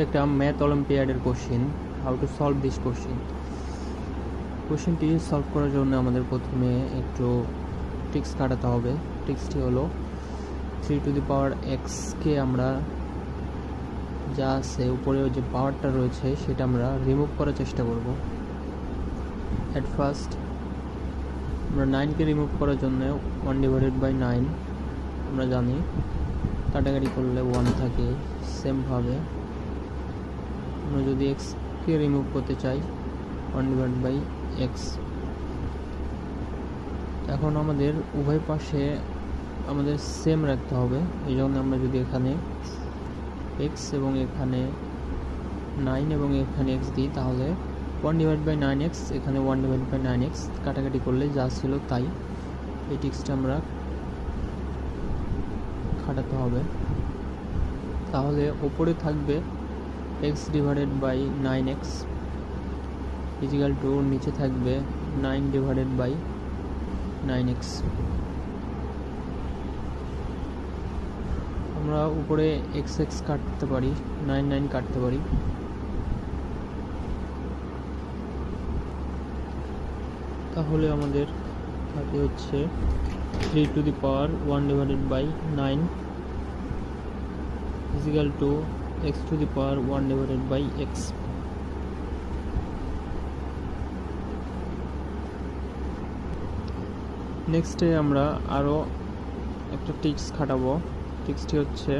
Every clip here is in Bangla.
একটা ম্যাথ অলিম্পিয়াডের question, how to solve this কোশ্চেনটি সলভ করার জন্য আমাদের প্রথমে একটু ট্রিক্স কাটাতে হবে। ট্রিক্সটি হলো 3x কে আমরা যা আছে উপরে যে পাওয়ারটা রয়েছে সেটা আমরা রিমুভ করার চেষ্টা করব। অ্যাট ফার্স্ট আমরা 9কে রিমুভ করার জন্য 1/9 আমরা জানি কাটাকাটি করলে 1 থাকে। সেমভাবে আমরা যদি কে রিমুভ করতে চাই 1/x, এখন আমাদের উভয় পাশে আমাদের সেম রাখতে হবে। এই জন্য আমরা যদি এখানে x এবং এখানে 9 এবং এখানে x দিই তাহলে 1/9x, এখানে 1/9x কাটাকাটি করলে যা ছিল তাই। এই ট্রিক্সটা আমরা খাটাতে হবে। তাহলে ওপরে থাকবে x/9x ইজিক্যাল টু নিচে থাকবে 9/9x। আমরা উপরে x কাটতে পারি, 9 কাটতে পারি। তাহলে আমাদের থাকে হচ্ছে 3/1/9 ইজিক্যাল টু x/1/x। নেক্সটে আমরা আরও একটা ট্রিক্স খাটাবো। ট্রিক্সটি হচ্ছে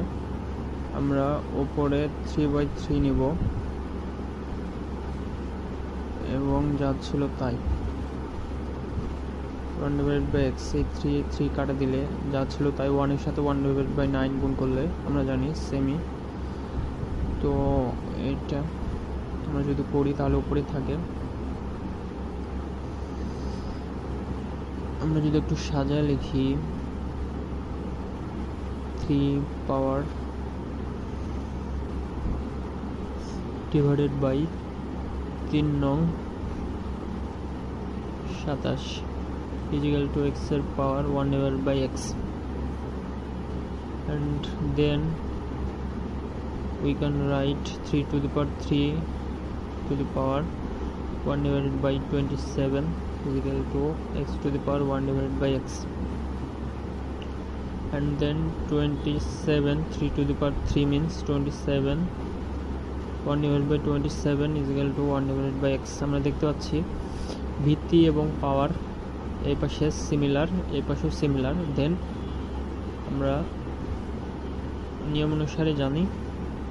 আমরা ওপরে 3/3 নিব এবং যা ছিল তাই 1/x, এই 3 কাটা দিলে যা ছিল তাই 1 এর সাথে 1/9 গুণ করলে আমরা জানি সেমি। তো এটা আমরা যদি করি তাহলে উপরে থাকে। আমরা যদি একটু সাজায় লিখি 3 পাওয়ার ডিভাইডেড বাই 3 নং 27 ইজিক্যাল টু x এর পাওয়ার 1/x, and then we can write 3/3 equal to x/1/x, and then 27 3/3 means 27, 1/27 is equal to 1/x। আমরা দেখতে পাচ্ছি ভিত্তি এবং পাওয়ার এই পাশে সিমিলার, এই পাশেও সিমিলার। দেন আমরা নিয়ম অনুসারে জানি